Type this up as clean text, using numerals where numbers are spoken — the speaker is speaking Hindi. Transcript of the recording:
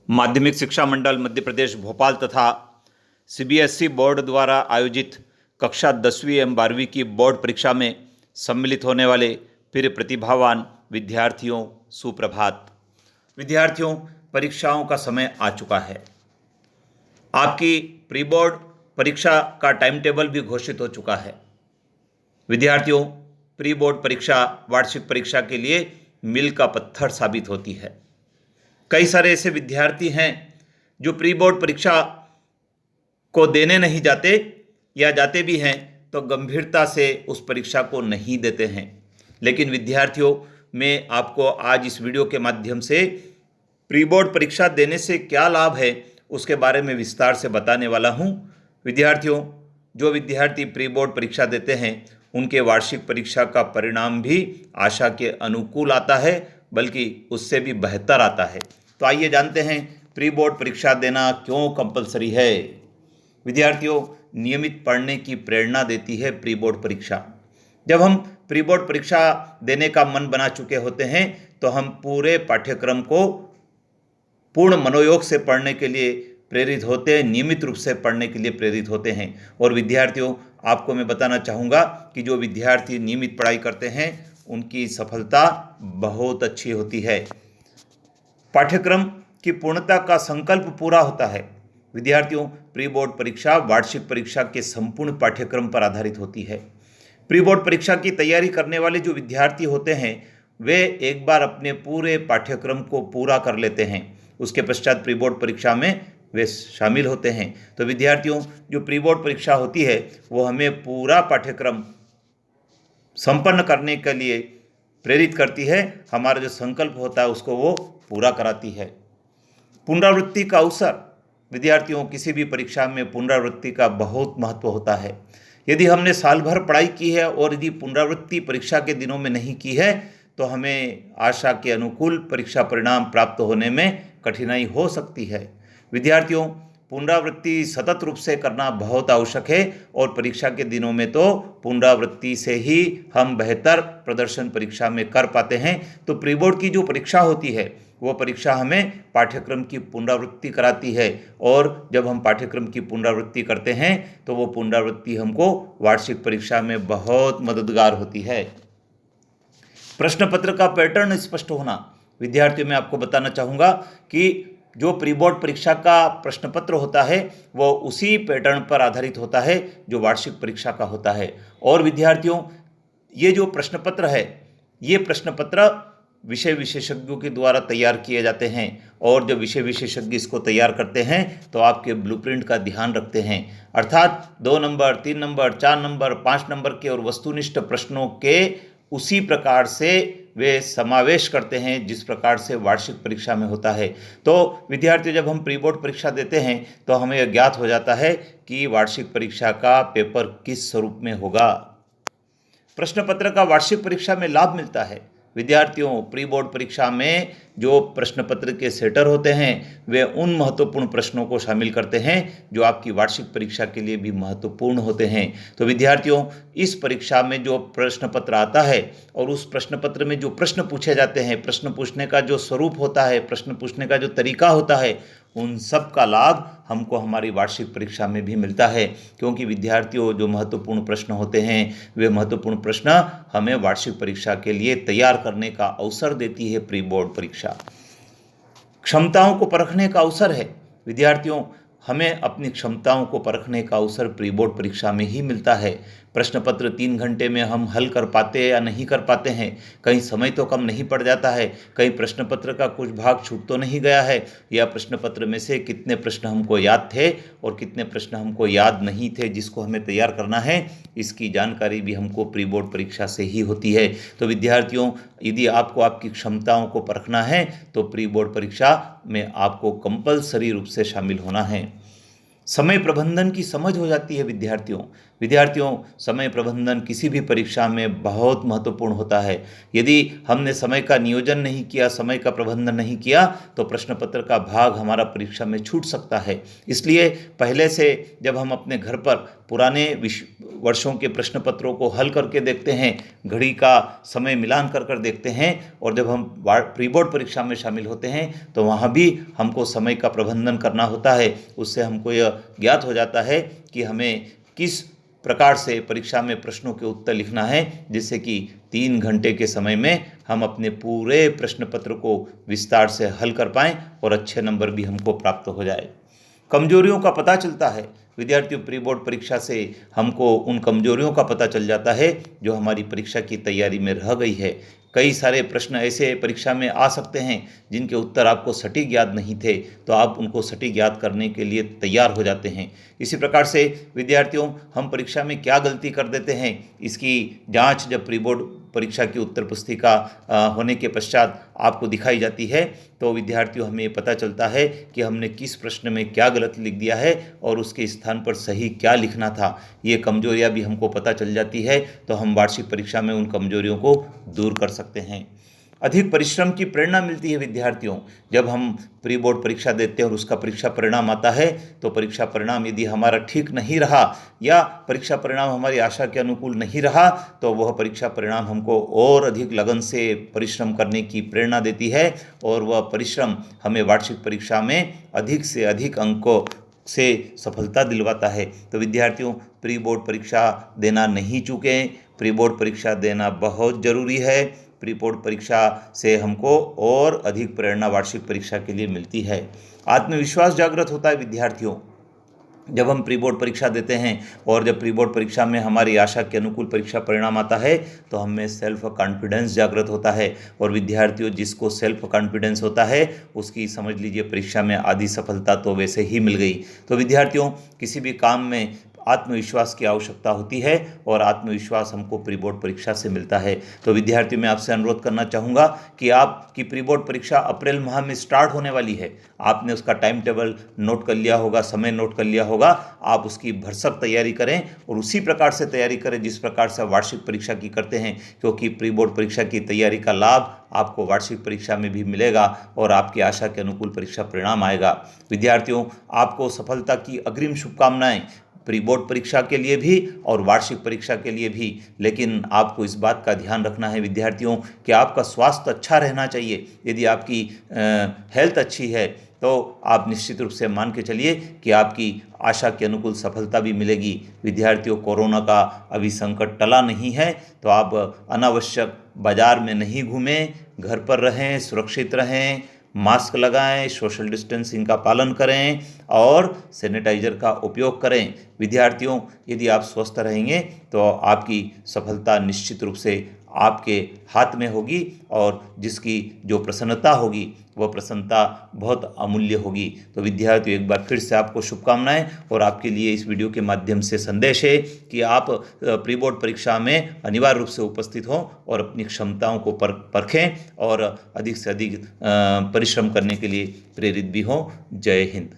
माध्यमिक शिक्षा मंडल मध्य प्रदेश भोपाल तथा सीबीएसई बोर्ड द्वारा आयोजित कक्षा 10वीं एवं 12वीं की बोर्ड परीक्षा में सम्मिलित होने वाले प्रिय प्रतिभावान विद्यार्थियों सुप्रभात। विद्यार्थियों, परीक्षाओं का समय आ चुका है। आपकी प्री बोर्ड परीक्षा का टाइम टेबल भी घोषित हो चुका है। विद्यार्थियों, प्री बोर्ड परीक्षा वार्षिक परीक्षा के लिए मील का पत्थर साबित होती है। कई सारे ऐसे विद्यार्थी हैं जो प्री बोर्ड परीक्षा को देने नहीं जाते या जाते भी हैं तो गंभीरता से उस परीक्षा को नहीं देते हैं। लेकिन विद्यार्थियों, मैं आपको आज इस वीडियो के माध्यम से प्री बोर्ड परीक्षा देने से क्या लाभ है उसके बारे में विस्तार से बताने वाला हूं। विद्यार्थियों, जो विद्यार्थी प्री बोर्ड परीक्षा देते हैं उनके वार्षिक परीक्षा का परिणाम भी आशा के अनुकूल आता है, बल्कि उससे भी बेहतर आता है। तो आइए जानते हैं प्री बोर्ड परीक्षा देना क्यों कंपलसरी है। विद्यार्थियों, नियमित पढ़ने की प्रेरणा देती है प्री बोर्ड परीक्षा। जब हम प्री बोर्ड परीक्षा देने का मन बना चुके होते हैं तो हम पूरे पाठ्यक्रम को पूर्ण मनोयोग से पढ़ने के लिए प्रेरित होते हैं, नियमित रूप से पढ़ने के लिए प्रेरित होते हैं। और विद्यार्थियों, आपको मैं बताना चाहूँगा कि जो विद्यार्थी नियमित पढ़ाई करते हैं उनकी सफलता बहुत अच्छी होती है। पाठ्यक्रम की पूर्णता का संकल्प पूरा होता है। विद्यार्थियों, प्री बोर्ड परीक्षा वार्षिक परीक्षा के संपूर्ण पाठ्यक्रम पर आधारित होती है। प्री बोर्ड परीक्षा की तैयारी करने वाले जो विद्यार्थी होते हैं वे एक बार अपने पूरे पाठ्यक्रम को पूरा कर लेते हैं। उसके पश्चात प्री बोर्ड परीक्षा में वे शामिल होते हैं। तो विद्यार्थियों, जो प्री बोर्ड परीक्षा होती है वो हमें पूरा पाठ्यक्रम संपन्न करने के लिए प्रेरित करती है। हमारा जो संकल्प होता है उसको वो पूरा कराती है। पुनरावृत्ति का अवसर। विद्यार्थियों, किसी भी परीक्षा में पुनरावृत्ति का बहुत महत्व होता है। यदि हमने साल भर पढ़ाई की है और यदि पुनरावृत्ति परीक्षा के दिनों में नहीं की है तो हमें आशा के अनुकूल परीक्षा परिणाम प्राप्त होने में कठिनाई हो सकती है। विद्यार्थियों, पुनरावृत्ति सतत रूप से करना बहुत आवश्यक है और परीक्षा के दिनों में तो पुनरावृत्ति से ही हम बेहतर प्रदर्शन परीक्षा में कर पाते हैं। तो प्री बोर्ड की जो परीक्षा होती है वो परीक्षा हमें पाठ्यक्रम की पुनरावृत्ति कराती है और जब हम पाठ्यक्रम की पुनरावृत्ति करते हैं तो वो पुनरावृत्ति हमको वार्षिक परीक्षा में बहुत मददगार होती है। प्रश्न पत्र का पैटर्न स्पष्ट होना। विद्यार्थियों, मैं आपको बताना चाहूँगा कि जो प्री बोर्ड परीक्षा का प्रश्न पत्र होता है वो उसी पैटर्न पर आधारित होता है जो वार्षिक परीक्षा का होता है। और विद्यार्थियों, ये जो प्रश्न पत्र है ये प्रश्न पत्र विषय विशेषज्ञों के द्वारा तैयार किए जाते हैं और जब विषय विशेषज्ञ इसको तैयार करते हैं तो आपके ब्लूप्रिंट का ध्यान रखते हैं। अर्थात 2 नंबर, 3 नंबर, 4 नंबर, 5 नंबर के और वस्तुनिष्ठ प्रश्नों के उसी प्रकार से वे समावेश करते हैं जिस प्रकार से वार्षिक परीक्षा में होता है। तो विद्यार्थियों, जब हम प्री बोर्ड परीक्षा देते हैं तो हमें यह ज्ञात हो जाता है कि वार्षिक परीक्षा का पेपर किस स्वरूप में होगा। प्रश्न पत्र का वार्षिक परीक्षा में लाभ मिलता है। विद्यार्थियों, प्री बोर्ड परीक्षा में जो प्रश्न पत्र के सेटर होते हैं वे उन महत्वपूर्ण प्रश्नों को शामिल करते हैं जो आपकी वार्षिक परीक्षा के लिए भी महत्वपूर्ण होते हैं। तो विद्यार्थियों, इस परीक्षा में जो प्रश्न पत्र आता है और उस प्रश्न पत्र में जो प्रश्न पूछे जाते हैं, प्रश्न पूछने का जो स्वरूप होता है, प्रश्न पूछने का जो तरीका होता है, उन सब का लाभ हमको हमारी वार्षिक परीक्षा में भी मिलता है। क्योंकि विद्यार्थियों, जो महत्वपूर्ण प्रश्न होते हैं वे महत्वपूर्ण प्रश्न हमें वार्षिक परीक्षा के लिए तैयार करने का अवसर देती है प्री बोर्ड परीक्षा। क्षमताओं को परखने का अवसर है। विद्यार्थियों, हमें अपनी क्षमताओं को परखने का अवसर प्री बोर्ड परीक्षा में ही मिलता है। प्रश्न पत्र 3 घंटे में हम हल कर पाते हैं या नहीं कर पाते हैं, कहीं समय तो कम नहीं पड़ जाता है, कहीं प्रश्न पत्र का कुछ भाग छूट तो नहीं गया है, या प्रश्न पत्र में से कितने प्रश्न हमको याद थे और कितने प्रश्न हमको याद नहीं थे जिसको हमें तैयार करना है, इसकी जानकारी भी हमको प्री बोर्ड परीक्षा से ही होती है। तो विद्यार्थियों, यदि आपको आपकी क्षमताओं को परखना है तो प्री बोर्ड परीक्षा में आपको कंपलसरी रूप से शामिल होना है। समय प्रबंधन की समझ हो जाती है। विद्यार्थियों, विद्यार्थियों, समय प्रबंधन किसी भी परीक्षा में बहुत महत्वपूर्ण होता है। यदि हमने समय का नियोजन नहीं किया, समय का प्रबंधन नहीं किया, तो प्रश्न पत्र का भाग हमारा परीक्षा में छूट सकता है। इसलिए पहले से जब हम अपने घर पर पुराने वर्षों के प्रश्न पत्रों को हल करके देखते हैं, घड़ी का समय मिलान कर देखते हैं, और जब हम प्री बोर्ड परीक्षा में शामिल होते हैं तो वहाँ भी हमको समय का प्रबंधन करना होता है। उससे हमको यह ज्ञात हो जाता है कि हमें किस प्रकार से परीक्षा में प्रश्नों के उत्तर लिखना है, जिससे कि 3 घंटे के समय में हम अपने पूरे प्रश्न पत्र को विस्तार से हल कर पाएँ और अच्छे नंबर भी हमको प्राप्त हो जाए। कमजोरियों का पता चलता है। विद्यार्थियों, प्री बोर्ड परीक्षा से हमको उन कमजोरियों का पता चल जाता है जो हमारी परीक्षा की तैयारी में रह गई है। कई सारे प्रश्न ऐसे परीक्षा में आ सकते हैं जिनके उत्तर आपको सटीक याद नहीं थे, तो आप उनको सटीक याद करने के लिए तैयार हो जाते हैं। इसी प्रकार से विद्यार्थियों, हम परीक्षा में क्या गलती कर देते हैं, इसकी जांच जब प्री बोर्ड परीक्षा की उत्तर पुस्तिका होने के पश्चात आपको दिखाई जाती है, तो विद्यार्थियों हमें पता चलता है कि हमने किस प्रश्न में क्या गलत लिख दिया है और उसके स्थान पर सही क्या लिखना था। ये कमजोरियां भी हमको पता चल जाती है, तो हम वार्षिक परीक्षा में उन कमजोरियों को दूर कर सकते हैं। अधिक परिश्रम की प्रेरणा मिलती है विद्यार्थियों। जब हम प्री बोर्ड परीक्षा देते हैं और उसका परीक्षा परिणाम आता है, तो परीक्षा परिणाम यदि हमारा ठीक नहीं रहा या परीक्षा परिणाम हमारी आशा के अनुकूल नहीं रहा, तो वह परीक्षा परिणाम हमको और अधिक लगन से परिश्रम करने की प्रेरणा देती है, और वह परिश्रम हमें वार्षिक परीक्षा में अधिक से अधिक अंकों से सफलता दिलवाता है। तो विद्यार्थियों, प्री बोर्ड परीक्षा देना नहीं चूकें। प्री बोर्ड परीक्षा देना बहुत ज़रूरी है। प्री बोर्ड परीक्षा से हमको और अधिक प्रेरणा वार्षिक परीक्षा के लिए मिलती है। आत्मविश्वास जागृत होता है विद्यार्थियों। जब हम प्री बोर्ड परीक्षा देते हैं और जब प्री बोर्ड परीक्षा में हमारी आशा के अनुकूल परीक्षा परिणाम आता है, तो हमें सेल्फ कॉन्फिडेंस जागृत होता है। और विद्यार्थियों, जिसको सेल्फ कॉन्फिडेंस होता है उसकी समझ लीजिए परीक्षा में आधी सफलता तो वैसे ही मिल गई। तो विद्यार्थियों, किसी भी काम में आत्मविश्वास की आवश्यकता होती है और आत्मविश्वास हमको प्री बोर्ड परीक्षा से मिलता है। तो विद्यार्थियों, मैं आपसे अनुरोध करना चाहूँगा कि आपकी प्री बोर्ड परीक्षा अप्रैल माह में स्टार्ट होने वाली है। आपने उसका टाइम टेबल नोट कर लिया होगा, समय नोट कर लिया होगा। आप उसकी भरसक तैयारी करें और उसी प्रकार से तैयारी करें जिस प्रकार से वार्षिक परीक्षा की करते हैं, क्योंकि प्री बोर्ड परीक्षा की तैयारी का लाभ आपको वार्षिक परीक्षा में भी मिलेगा और आपकी आशा के अनुकूल परीक्षा परिणाम आएगा। विद्यार्थियों, आपको सफलता की अग्रिम शुभकामनाएं प्री बोर्ड परीक्षा के लिए भी और वार्षिक परीक्षा के लिए भी। लेकिन आपको इस बात का ध्यान रखना है विद्यार्थियों कि आपका स्वास्थ्य अच्छा रहना चाहिए। यदि आपकी हेल्थ अच्छी है तो आप निश्चित रूप से मान के चलिए कि आपकी आशा के अनुकूल सफलता भी मिलेगी। विद्यार्थियों, कोरोना का अभी संकट टला नहीं है, तो आप अनावश्यक बाजार में नहीं घूमें, घर पर रहें, सुरक्षित रहें, मास्क लगाएं, सोशल डिस्टेंसिंग का पालन करें और सैनिटाइजर का उपयोग करें। विद्यार्थियों, यदि आप स्वस्थ रहेंगे तो आपकी सफलता निश्चित रूप से आपके हाथ में होगी और जिसकी जो प्रसन्नता होगी वह प्रसन्नता बहुत अमूल्य होगी। तो विद्यार्थियों, एक बार फिर से आपको शुभकामनाएं और आपके लिए इस वीडियो के माध्यम से संदेश है कि आप प्री बोर्ड परीक्षा में अनिवार्य रूप से उपस्थित हों और अपनी क्षमताओं को परखें और अधिक से अधिक परिश्रम करने के लिए प्रेरित भी हों। जय हिंद।